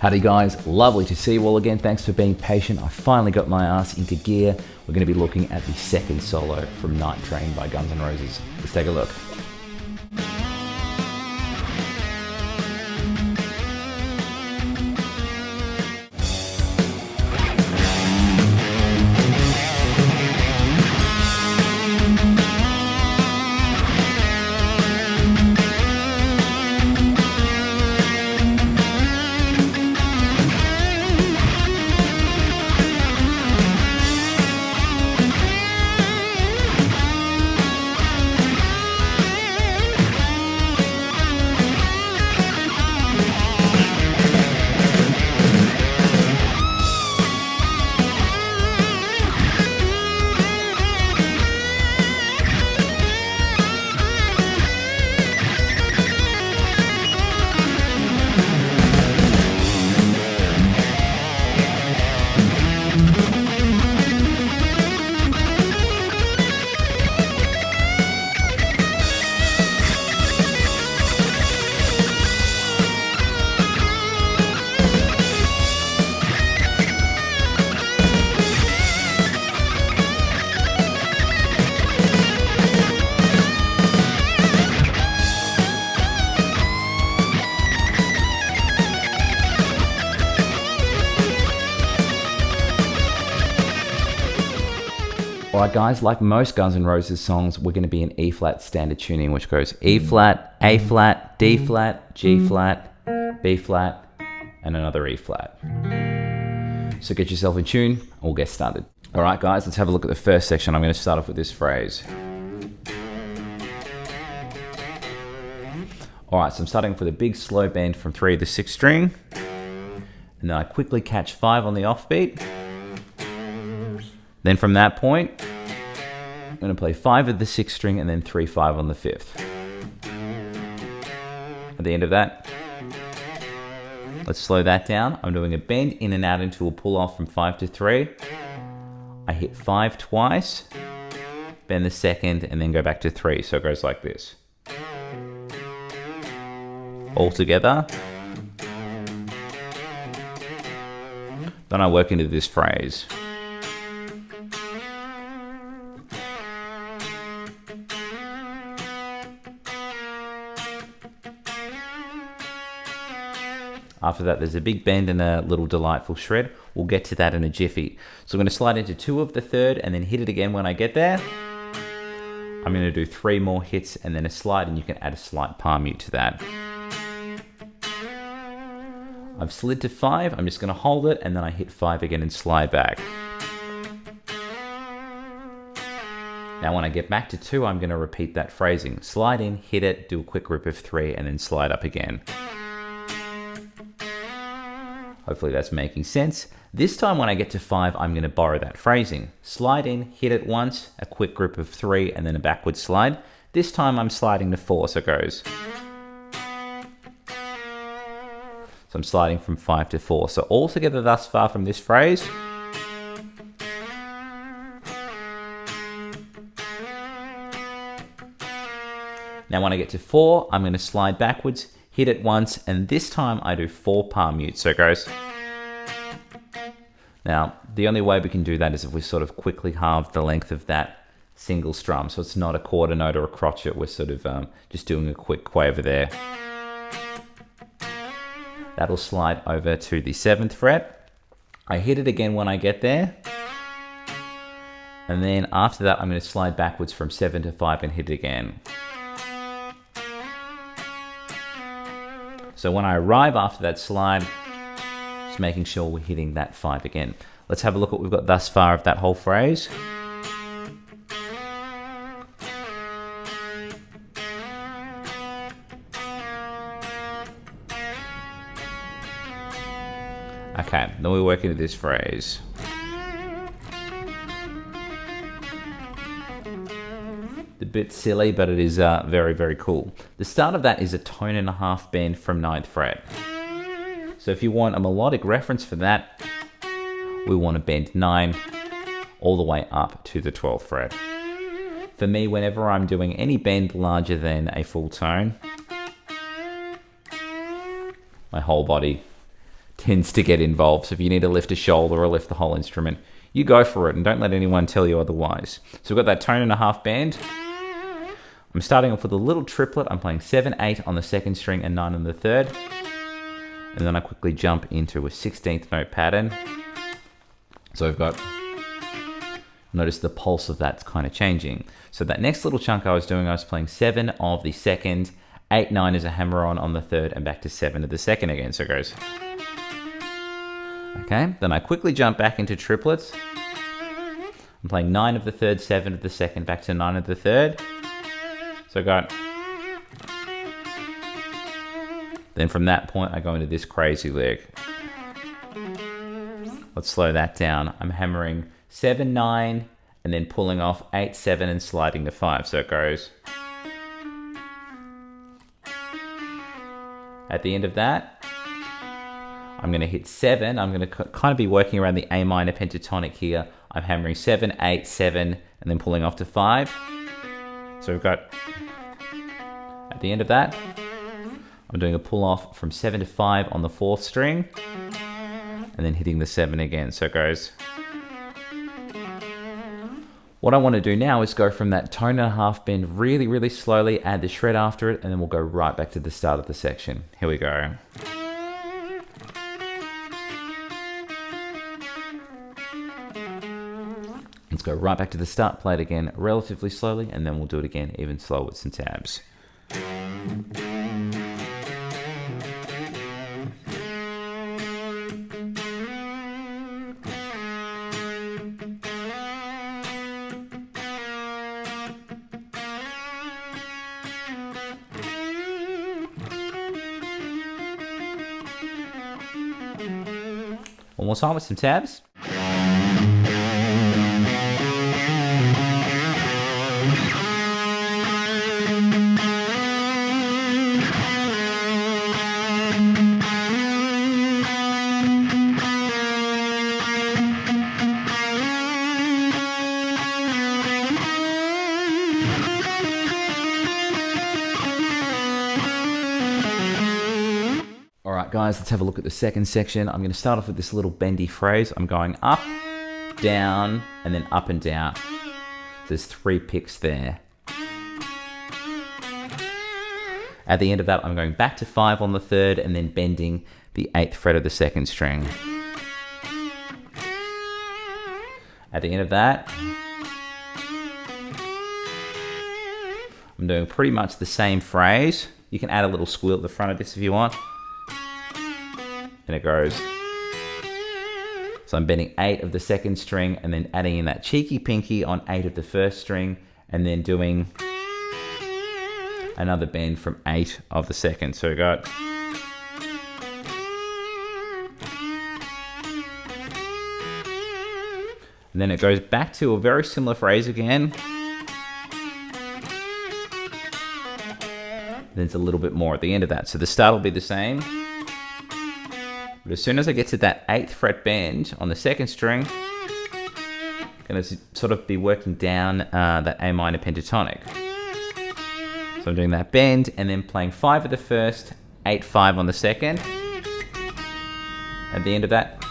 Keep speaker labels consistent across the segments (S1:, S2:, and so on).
S1: Howdy guys, lovely to see you all again. Thanks for being patient. I finally got my ass into gear. We're going to be looking at the second solo from Nightrain by Guns N' Roses. Let's take a look. Alright guys, like most Guns N' Roses songs, we're going to be in E flat standard tuning, which goes E flat, A flat, D flat, G flat, B flat, and another E flat. So get yourself in tune, and we'll get started. Alright guys, let's have a look at the first section. I'm going to start off with this phrase. Alright, so I'm starting with a big slow bend from 3 to 6 string, and then I quickly catch 5 on the offbeat. Then from that point, I'm going to play 5 of the 6th string and then 3/5 on the 5th. At the end of that, let's slow that down. I'm doing a bend in and out into a pull off from 5 to 3. I hit 5 twice, bend the second, and then go back to 3. So it goes like this. All together. Then I work into this phrase. After that, there's a big bend and a little delightful shred. We'll get to that in a jiffy. So I'm going to slide into 2 of the 3rd and then hit it again when I get there. I'm going to do 3 more hits and then a slide, and you can add a slight palm mute to that. I've slid to 5. I'm just going to hold it, and then I hit 5 again and slide back. Now when I get back to 2, I'm going to repeat that phrasing. Slide in, hit it, do a quick rip of 3, and then slide up again. Hopefully that's making sense. This time when I get to 5, I'm going to borrow that phrasing. Slide in, hit it once, a quick grip of 3, and then a backward slide. This time I'm sliding to 4, so it goes. So I'm sliding from 5 to 4. So all together thus far from this phrase. Now when I get to 4, I'm going to slide backwards, hit it once, and this time I do 4 palm mutes, so it goes. Now, the only way we can do that is if we sort of quickly halve the length of that single strum, so it's not a quarter note or a crotchet, we're sort of just doing a quick quaver there. That'll slide over to the 7th fret. I hit it again when I get there. And then after that, I'm going to slide backwards from 7 to 5 and hit it again. So when I arrive after that slide, just making sure we're hitting that 5 again. Let's have a look at what we've got thus far of that whole phrase. Okay, then we work into this phrase. A bit silly, but it is very, very cool. The start of that is a 1.5 tone bend from 9th fret. So if you want a melodic reference for that, we want to bend 9 all the way up to the 12th fret. For me, whenever I'm doing any bend larger than a full tone, my whole body tends to get involved. So if you need to lift a shoulder or lift the whole instrument, you go for it and don't let anyone tell you otherwise. So we've got that tone and a half bend. I'm starting off with a little triplet. I'm playing 7, 8 on the second string and 9 on the third. And then I quickly jump into a 16th note pattern. So I've got, notice the pulse of that's kind of changing. So that next little chunk I was doing, I was playing 7 of the second, 8, 9 is a hammer on the third, and back to 7 of the second again. So it goes. Okay, then I quickly jump back into triplets. I'm playing 9 of the third, 7 of the second, back to 9 of the third. So I got. Then from that point, I go into this crazy lick. Let's slow that down. I'm hammering 7, 9, and then pulling off 8, 7, and sliding to 5. So it goes. At the end of that, I'm going to hit 7. I'm going to kind of be working around the A minor pentatonic here. I'm hammering 7, 8, 7, and then pulling off to 5. So we've got, at the end of that, I'm doing a pull off from 7 to 5 on the 4th string, and then hitting the 7 again. So it goes. What I want to do now is go from that tone and a half bend really, really slowly, add the shred after it, and then we'll go right back to the start of the section. Here we go. Let's go right back to the start, play it again relatively slowly, and then we'll do it again even slower with some tabs. One more time with some tabs. Guys, let's have a look at the second section. I'm going to start off with this little bendy phrase. I'm going up, down, and then up and down. So there's 3 picks there. At the end of that, I'm going back to 5 on the third and then bending the 8th fret of the second string. At the end of that, I'm doing pretty much the same phrase. You can add a little squeal at the front of this if you want. And it goes. So I'm bending 8 of the second string and then adding in that cheeky pinky on 8 of the first string and then doing another bend from 8 of the second. So we got. And then it goes back to a very similar phrase again. Then it's a little bit more at the end of that. So the start will be the same. But as soon as I get to that 8th fret bend on the second string, I'm going to sort of be working down that A minor pentatonic. So I'm doing that bend and then playing 5 of the first, 8, 5 on the second. At the end of that,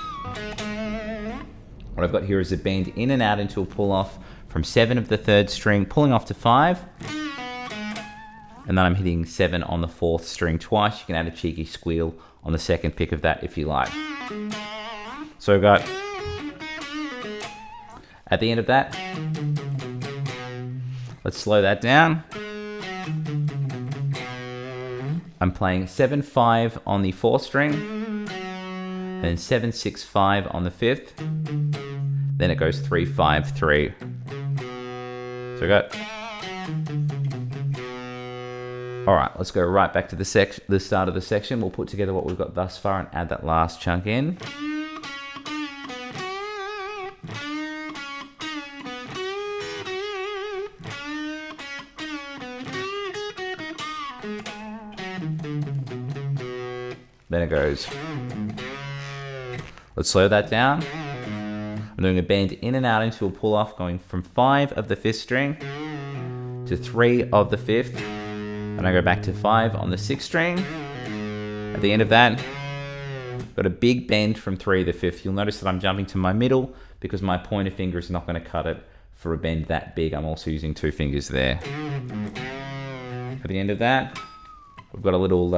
S1: what I've got here is a bend in and out into a pull off from 7 of the third string, pulling off to 5. And then I'm hitting 7 on the 4th string twice. You can add a cheeky squeal on the second pick of that if you like. So I've got, at the end of that, let's slow that down. I'm playing 7, 5 on the 4th string, then 7, 6, 5 on the 5th, then it goes 3, 5, 3. So I got. All right, let's go right back to the start of the section. We'll put together what we've got thus far and add that last chunk in. Then it goes. Let's slow that down. I'm doing a bend in and out into a pull off, going from 5 of the 5th string to 3 of the 5th. And I go back to 5 on the 6th string. At the end of that, got a big bend from 3 to the 5th. You'll notice that I'm jumping to my middle because my pointer finger is not going to cut it for a bend that big. I'm also using 2 fingers there. At the end of that, we've got a little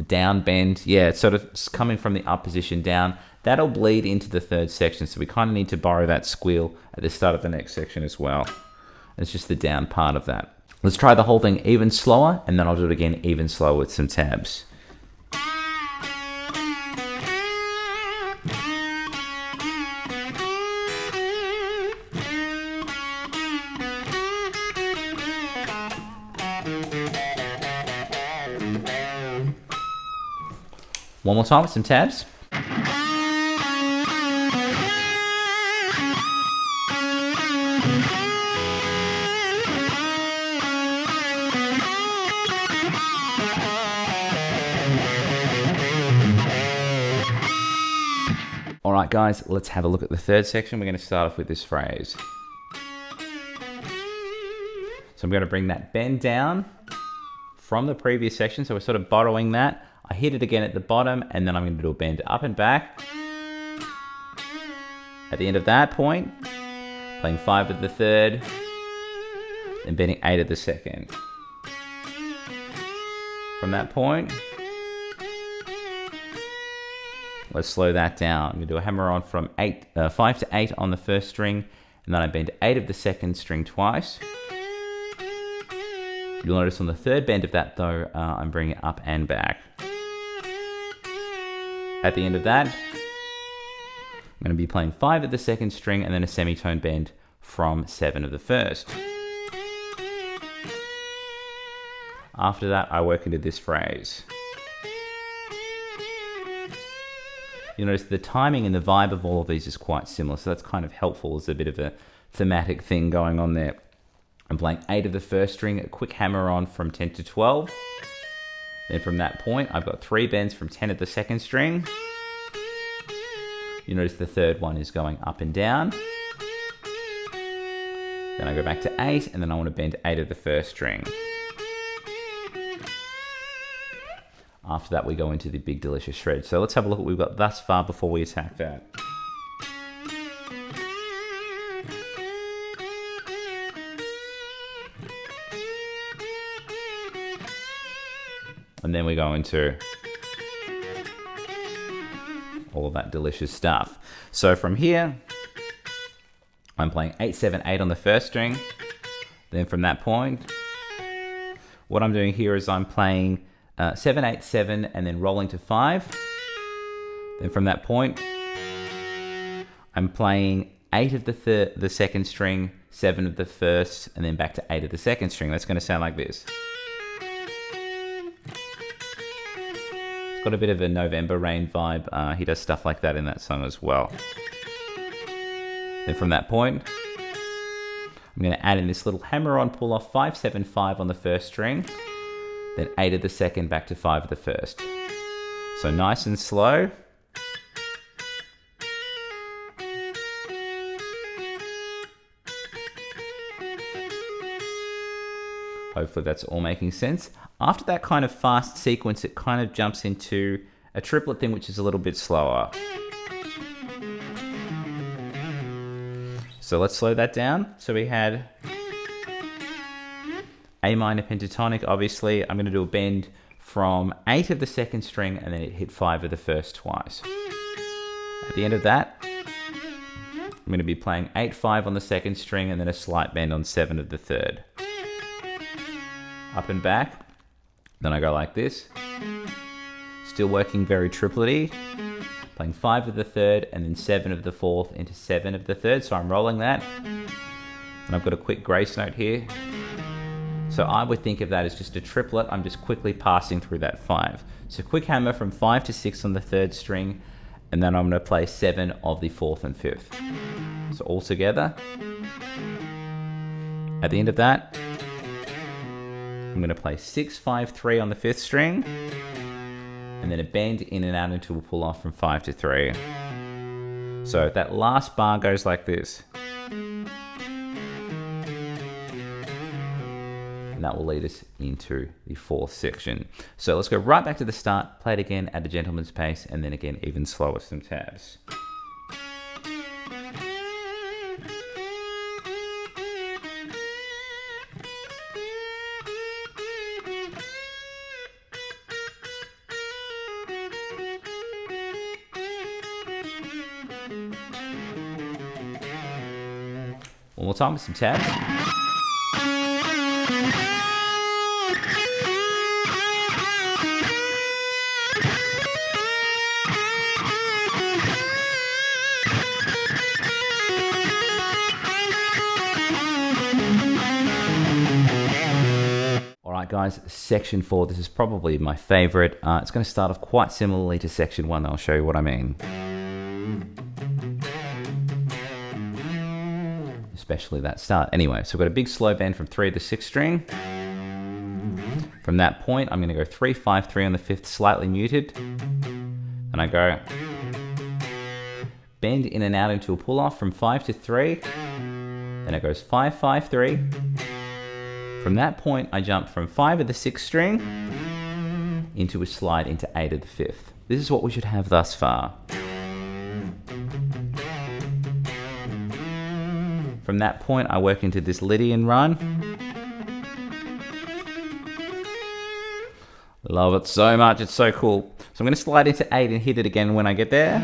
S1: down bend. Yeah, it's sort of coming from the up position down. That'll bleed into the 3rd section, so we kind of need to borrow that squeal at the start of the next section as well. It's just the down part of that. Let's try the whole thing even slower, and then I'll do it again even slower with some tabs. One more time with some tabs. All right, guys, let's have a look at the 3rd section. We're going to start off with this phrase. So I'm going to bring that bend down from the previous section. So we're sort of borrowing that. I hit it again at the bottom, and then I'm going to do a bend up and back. At the end of that point, playing 5 of the 3rd, then bending 8 of the 2nd. From that point, let's slow that down. I'm going to do a hammer on from 5 to 8 on the 1st string, and then I bend 8 of the 2nd string twice. You'll notice on the 3rd bend of that though, I'm bringing it up and back. At the end of that, I'm going to be playing 5 of the 2nd string and then a semitone bend from 7 of the 1st. After that, I work into this phrase. You'll notice the timing and the vibe of all of these is quite similar, so that's kind of helpful as a bit of a thematic thing going on there. I'm playing 8 of the 1st string, a quick hammer on from 10 to 12. Then from that point, I've got 3 bends from 10 of the 2nd string. You notice the 3rd one is going up and down. Then I go back to 8, and then I want to bend 8 of the 1st string. After that, we go into the big delicious shred. So let's have a look at what we've got thus far before we attack that. And then we go into all of that delicious stuff. So from here, I'm playing 8, 7, 8 on the 1st string. Then from that point, what I'm doing here is I'm playing 7, 8, 7, and then rolling to 5. Then from that point, I'm playing 8 of the 2nd string, 7 of the 1st, and then back to 8 of the 2nd string. That's going to sound like this. Got a bit of a November Rain vibe. He does stuff like that in that song as well. Then from that point, I'm going to add in this little hammer-on pull-off 5, 7, 5 on the 1st string, then 8 of the 2nd back to 5 of the 1st. So nice and slow. Hopefully that's all making sense. After that kind of fast sequence, it kind of jumps into a triplet thing, which is a little bit slower. So let's slow that down. So we had A minor pentatonic, obviously. I'm going to do a bend from 8 of the 2nd string, and then it hit 5 of the 1st twice. At the end of that, I'm going to be playing 8, 5 on the 2nd string, and then a slight bend on 7 of the 3rd. Up and back. Then I go like this. Still working very triplety. Playing 5 of the 3rd and then 7 of the 4th into 7 of the 3rd. So I'm rolling that. And I've got a quick grace note here. So I would think of that as just a triplet. I'm just quickly passing through that 5. So quick hammer from 5 to 6 on the 3rd string. And then I'm going to play 7 of the 4th and 5th. So all together. At the end of that, I'm going to play 6, 5, 3 on the 5th string, and then a bend in and out into a pull off from 5 to 3. So that last bar goes like this. and that will lead us into the fourth section. So let's go right back to the start, play it again at a gentleman's pace, and then again even slower with some tabs. One more time with some tabs. Alright guys, section 4, this is probably my favorite. It's going to start off quite similarly to section 1, I'll show you what I mean. Especially that start. Anyway, so we've got a big slow bend from 3 to the 6th string. From that point, I'm going to go 3, 5, 3 on the 5th, slightly muted. And I go bend in and out into a pull off from 5 to 3. Then it goes 5, 5, 3. From that point, I jump from 5 of the 6th string into a slide into 8 of the 5th. This is what we should have thus far. From that point, I work into this Lydian run. Love it so much, it's so cool. So I'm going to slide into 8 and hit it again when I get there.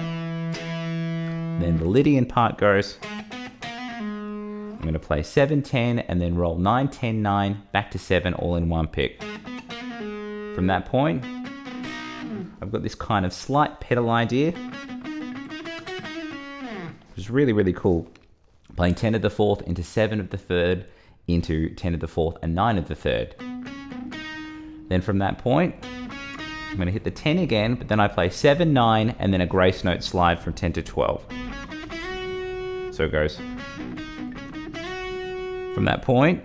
S1: Then the Lydian part goes. I'm going to play 7, 10, and then roll 9, 10, 9, back to 7, all in one pick. From that point, I've got this kind of slight pedal idea, which is really, really cool. Playing 10 of the 4th into 7 of the 3rd into 10 of the 4th and 9 of the 3rd. Then from that point, I'm going to hit the 10 again, but then I play 7, 9, and then a grace note slide from 10 to 12. So it goes. From that point,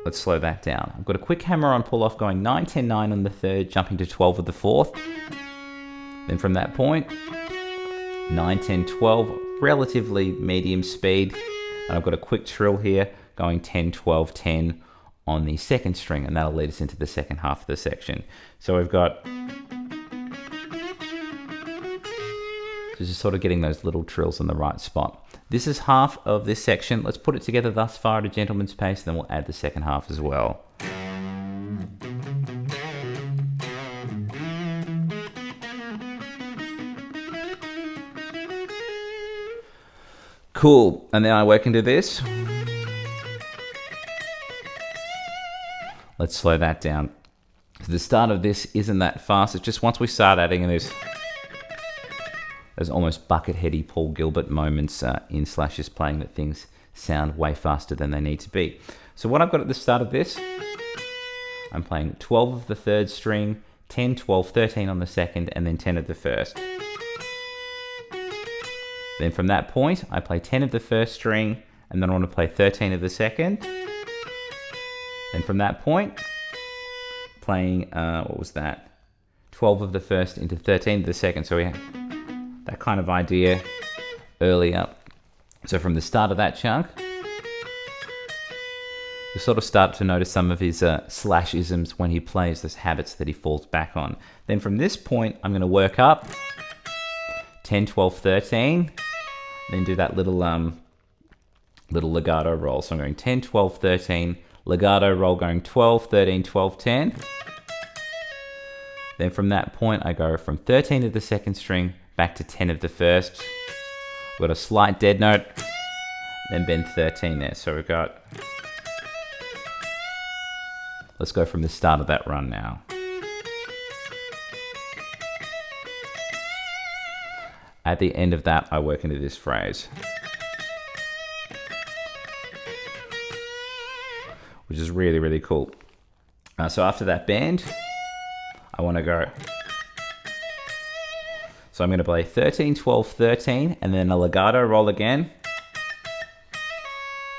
S1: let's slow that down. I've got a quick hammer on pull off going 9, 10, 9 on the 3rd, jumping to 12 of the 4th. Then from that point, 9, 10, 12, relatively medium speed. And I've got a quick trill here going 10, 12, 10 on the 2nd string, and that'll lead us into the second half of the section. So we've got just sort of getting those little trills in the right spot. This is half of this section. Let's put it together thus far at a gentleman's pace, and then we'll add the second half as well. Cool, and then I work into this. Let's slow that down. So the start of this isn't that fast. It's just once we start adding this, there's almost bucket-heady Paul Gilbert moments in Slash's playing that things sound way faster than they need to be. So what I've got at the start of this, I'm playing 12 of the 3rd string, 10, 12, 13 on the 2nd, and then 10 of the 1st. Then from that point, I play 10 of the 1st string, and then I want to play 13 of the 2nd. Then from that point, playing, what was that? 12 of the 1st into 13 of the 2nd. So we have that kind of idea early up. So from the start of that chunk, you sort of start to notice some of his Slash-isms when he plays, those habits that he falls back on. Then from this point, I'm going to work up 10, 12, 13, then do that little legato roll. So I'm going 10, 12, 13, legato roll going 12, 13, 12, 10. Then from that point, I go from 13 of the 2nd string back to 10 of the 1st. We've got a slight dead note, then bend 13 there. So we've got, let's go from the start of that run now. At the end of that, I work into this phrase, which is really, really cool. So after that bend, I want to go. So I'm going to play 13, 12, 13, and then a legato roll again.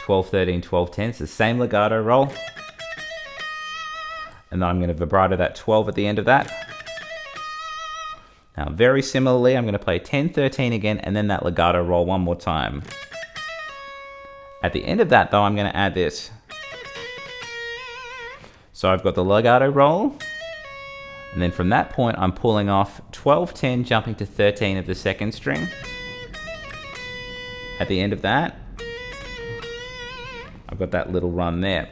S1: 12, 13, 12, 10. It's the same legato roll. And then I'm going to vibrato that 12 at the end of that. Now, very similarly, I'm going to play 10, 13 again, and then that legato roll one more time. At the end of that, though, I'm going to add this. So I've got the legato roll, and then from that point I'm pulling off 12, 10, jumping to 13 of the second string. At the end of that, I've got that little run there.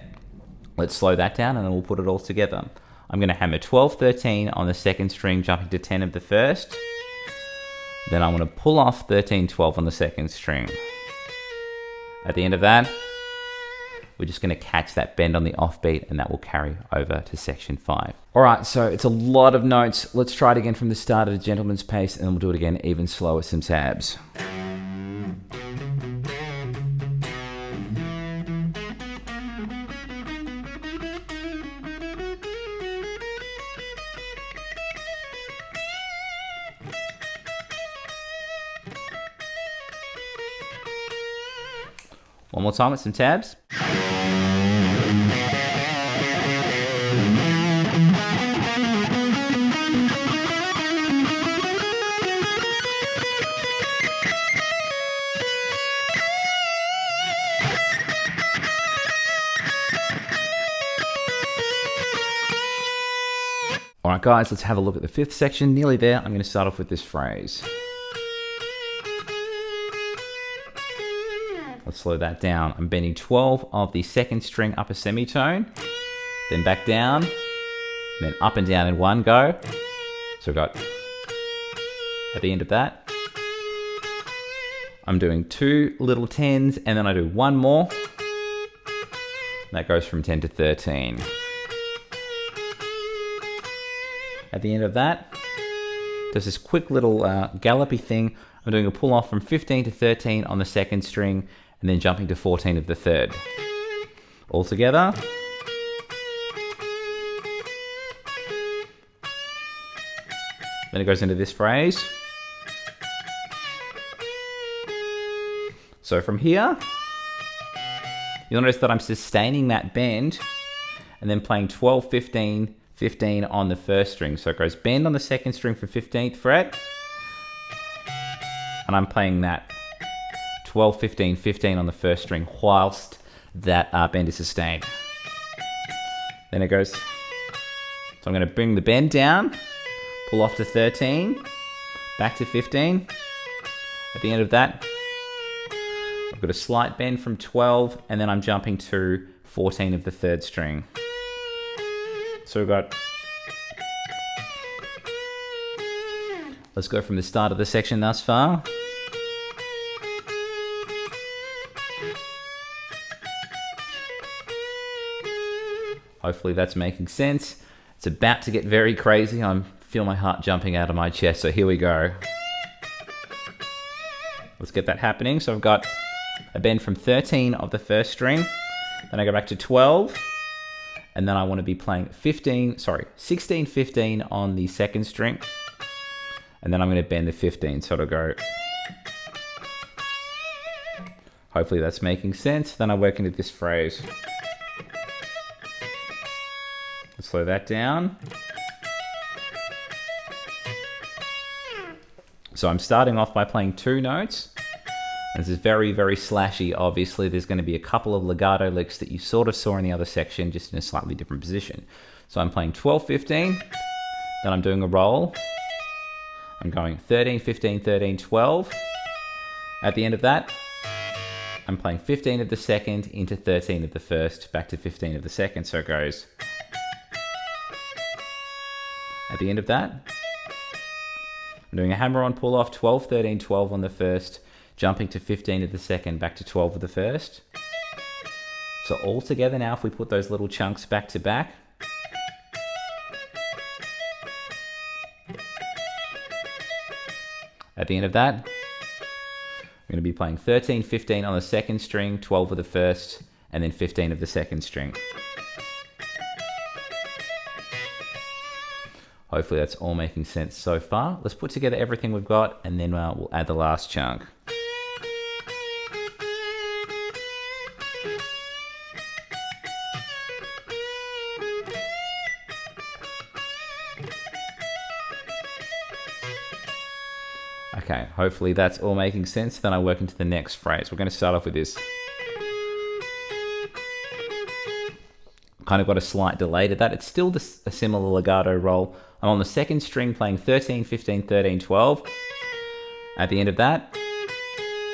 S1: Let's slow that down and then we'll put it all together. I'm going to hammer 12, 13 on the second string, jumping to 10 of the first. Then I'm going to pull off 13, 12 on the second string. At the end of that, we're just going to catch that bend on the offbeat, and that will carry over to section 5. All right, so it's a lot of notes. Let's try it again from the start at a gentleman's pace, and then we'll do it again even slower with some tabs. One more time with some tabs. All right, guys, let's have a look at the fifth section. Nearly there. I'm going to start off with this phrase. Let's slow that down. I'm bending 12 of the second string upper semitone, then back down, then up and down in one go. So we've got, at the end of that, I'm doing 2 little 10s, and then I do one more. That goes from 10 to 13. At the end of that, there's this quick little gallopy thing. I'm doing a pull off from 15 to 13 on the second string, and then jumping to 14 of the third. All together. Then it goes into this phrase. So from here, you'll notice that I'm sustaining that bend and then playing 12, 15, 15 on the first string. So it goes bend on the second string for 15th fret, and I'm playing that 12, 15, 15 on the first string whilst that bend is sustained. Then it goes, so I'm going to bring the bend down, pull off to 13, back to 15. At the end of that, I've got a slight bend from 12, and then I'm jumping to 14 of the third string. So we've got, let's go from the start of the section thus far. Hopefully that's making sense. It's about to get very crazy. I feel my heart jumping out of my chest, so here we go. Let's get that happening. So I've got a bend from 13 of the first string, then I go back to 12, and then I want to be playing 16, 15 on the second string, and then I'm going to bend the 15, so it'll go. Hopefully that's making sense. Then I work into this phrase. Let's slow that down. So I'm starting off by playing 2 notes. This is very, very slashy. Obviously, there's going to be a couple of legato licks that you sort of saw in the other section, just in a slightly different position. So I'm playing 12, 15, then I'm doing a roll. I'm going 13, 15, 13, 12. At the end of that, I'm playing 15 of the second into 13 of the first, back to 15 of the second, so it goes. At the end of that, I'm doing a hammer-on pull-off, 12, 13, 12 on the first, jumping to 15 of the second, back to 12 of the first. So all together now, if we put those little chunks back to back, at the end of that, I'm going to be playing 13, 15 on the second string, 12 of the first, and then 15 of the second string. Hopefully that's all making sense so far. Let's put together everything we've got, and then we'll add the last chunk. Okay, hopefully that's all making sense. Then I work into the next phrase. We're going to start off with this. kind of got a slight delay to that. It's still a similar legato roll. I'm on the second string playing 13, 15, 13, 12. At the end of that,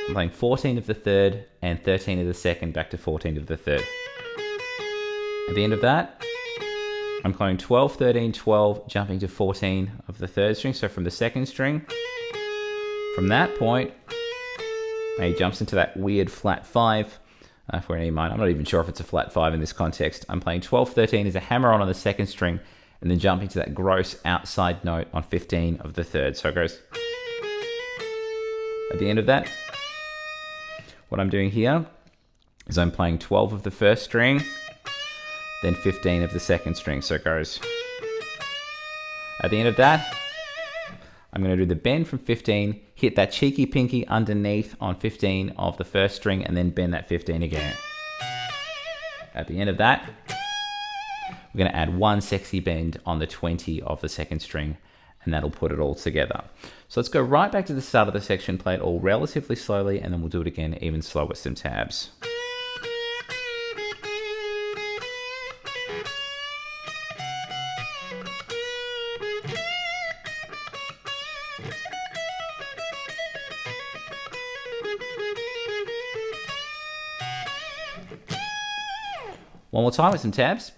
S1: I'm playing 14 of the third and 13 of the second back to 14 of the third. At the end of that, I'm playing 12, 13, 12, jumping to 14 of the third string. So from the second string, from that point, he jumps into that weird flat 5 for an E minor. I'm not even sure if it's a flat 5 in this context. I'm playing 12, 13 as a hammer on the second string, and then jumping to that gross outside note on 15 of the third. So it goes. At the end of that, what I'm doing here is I'm playing 12 of the first string, then 15 of the second string. So it goes. At the end of that, I'm going to do the bend from 15, hit that cheeky pinky underneath on 15 of the first string, and then bend that 15 again. At the end of that, we're going to add one sexy bend on the 20 of the second string, and that'll put it all together. So let's go right back to the start of the section, play it all relatively slowly, and then we'll do it again even slower with some tabs. One more time with some tabs.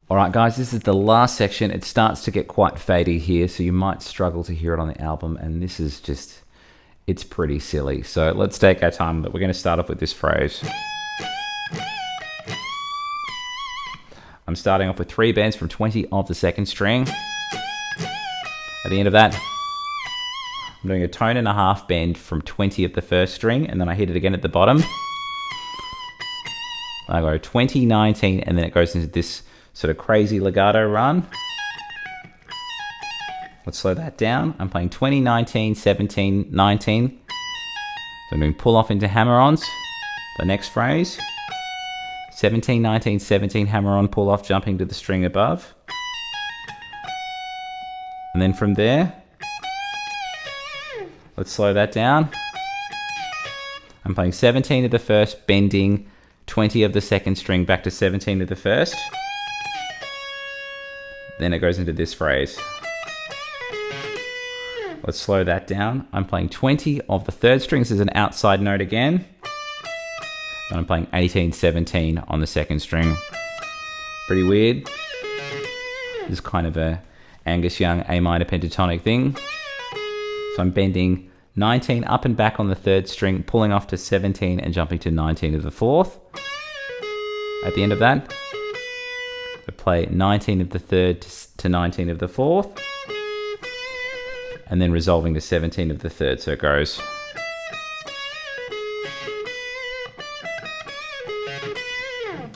S1: Alright guys, this is the last section. It starts to get quite fadey here, so you might struggle to hear it on the album, and this is just, it's pretty silly. So let's take our time, but we're going to start off with this phrase. I'm starting off with 3 bends from 20 of the second string. At the end of that, I'm doing a tone and a half bend from 20 of the first string, and then I hit it again at the bottom. I go 20, 19, and then it goes into this sort of crazy legato run. Let's slow that down. I'm playing 20, 19, 17, 19. So I'm doing pull off into hammer-ons. The next phrase. 17, 19, 17, hammer on, pull off, jumping to the string above. And then from there, let's slow that down. I'm playing 17 of the first, bending 20 of the second string back to 17 of the first. Then it goes into this phrase. Let's slow that down. I'm playing 20 of the third string. This is an outside note again. And I'm playing 18, 17 on the second string. Pretty weird. This is kind of a Angus Young A minor pentatonic thing. So I'm bending 19 up and back on the third string, pulling off to 17 and jumping to 19 of the fourth. At the end of that, I play 19 of the third to 19 of the fourth, and then resolving to 17 of the third, so it goes.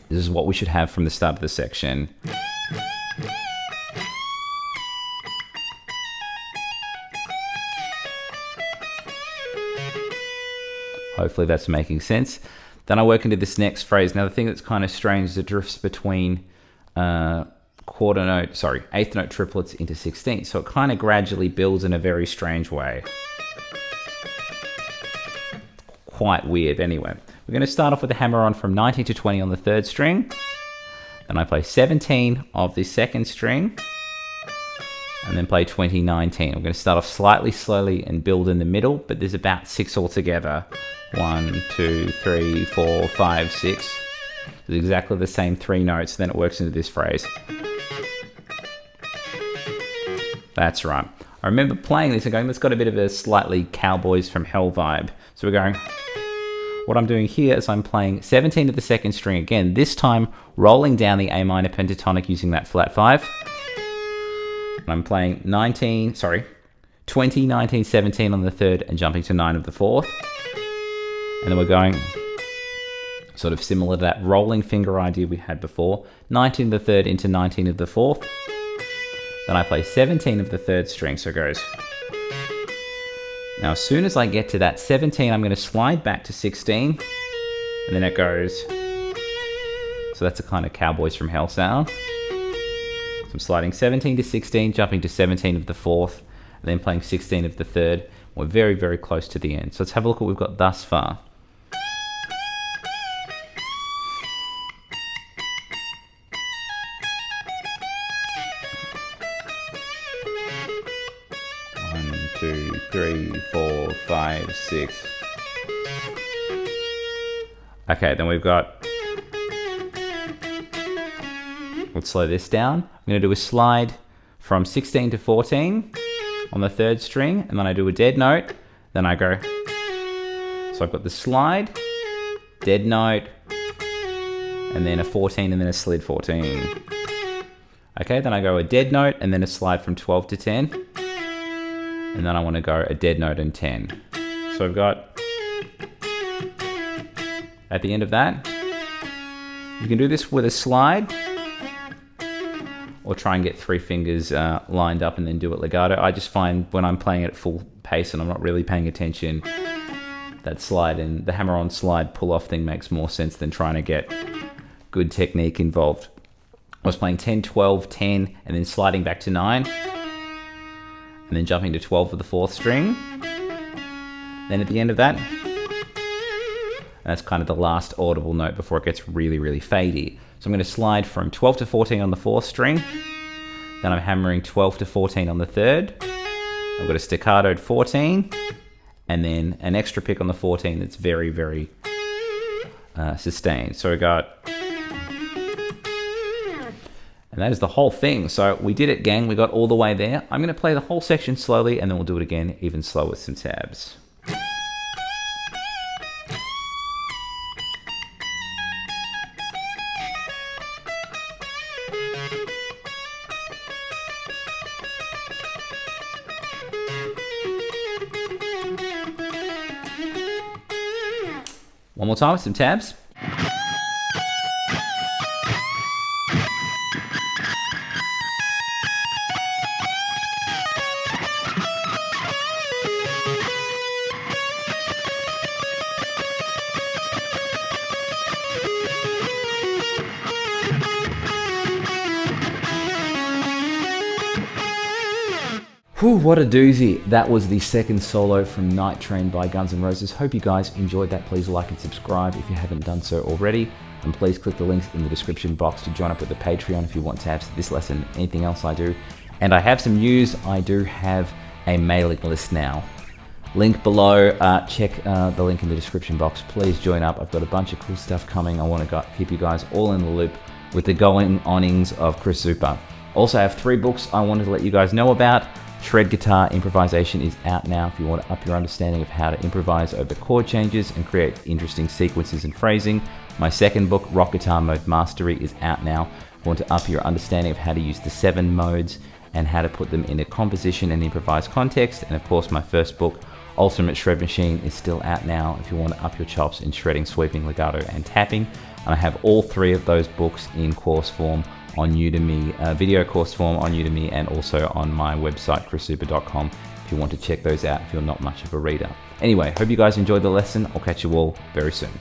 S1: This is what we should have from the start of the section. Hopefully that's making sense. Then I work into this next phrase. Now the thing that's kind of strange is it drifts between eighth note triplets into 16th. So it kind of gradually builds in a very strange way. Quite weird. Anyway, we're going to start off with a hammer on from 19 to 20 on the third string. Then I play 17 of the second string. And then play 20, 19. I'm going to start off slightly slowly and build in the middle, but there's about 6 altogether. 1, 2, 3, 4, 5, 6. It's exactly the same 3 notes, then it works into this phrase. That's right. I remember playing this and going, that's got a bit of a slightly Cowboys from Hell vibe. So we're going, what I'm doing here is I'm playing 17 of the second string again, this time rolling down the A minor pentatonic using that flat 5. And I'm playing 20, 19, 17 on the third and jumping to 9 of the fourth. And then we're going sort of similar to that rolling finger idea we had before. 19 of the third into 19 of the fourth. Then I play 17 of the third string, so it goes. Now, as soon as I get to that 17, I'm going to slide back to 16, and then it goes. So that's a kind of Cowboys from Hell sound. So I'm sliding 17 to 16, jumping to 17 of the 4th, and then playing 16 of the 3rd. We're very, very close to the end. So let's have a look at what we've got thus far. One, 2, 3, 4, 5, 6. Okay, then we've got. Let's slow this down. I'm going to do a slide from 16 to 14 on the 3rd string, and then I do a dead note, then I go. So I've got the slide, dead note, and then a 14, and then a slid 14. Okay, then I go a dead note, and then a slide from 12 to 10, and then I want to go a dead note and 10. So I've got, at the end of that, you can do this with a slide, or try and get 3 fingers lined up and then do it legato. I just find when I'm playing it at full pace and I'm not really paying attention, that slide and the hammer-on slide pull-off thing makes more sense than trying to get good technique involved. I was playing 10, 12, 10, and then sliding back to 9, and then jumping to 12 for the 4th string. Then at the end of that, and that's kind of the last audible note before it gets really, really fadey. So I'm going to slide from 12 to 14 on the 4th string. Then I'm hammering 12 to 14 on the 3rd. I've got a staccatoed 14. And then an extra pick on the 14 that's very, very sustained. So we got. And that is the whole thing. So we did it, gang. We got all the way there. I'm going to play the whole section slowly, and then we'll do it again even slower with some tabs. One more time with some tabs. Whew, what a doozy. That was the second solo from Nightrain by Guns N' Roses. Hope you guys enjoyed that. Please like and subscribe if you haven't done so already. And please click the links in the description box to join up with the Patreon if you want tabs to this lesson, anything else I do. And I have some news. I do have a mailing list now. Link below. Check the link in the description box. Please join up. I've got a bunch of cool stuff coming. I want to keep you guys all in the loop with the going-onings of Chris Zoupa. Also, I have 3 books I wanted to let you guys know about. Shred Guitar Improvisation is out now if you want to up your understanding of how to improvise over chord changes and create interesting sequences and phrasing. My second book, Rock Guitar Mode Mastery, is out now. If you want to up your understanding of how to use the 7 modes and how to put them in a composition and improvised context. And of course, my first book, Ultimate Shred Machine, is still out now if you want to up your chops in shredding, sweeping, legato, and tapping. And I have all 3 of those books in course form on Udemy, video course form on Udemy, and also on my website, chriszoupa.com, if you want to check those out if you're not much of a reader. Anyway, hope you guys enjoyed the lesson. I'll catch you all very soon.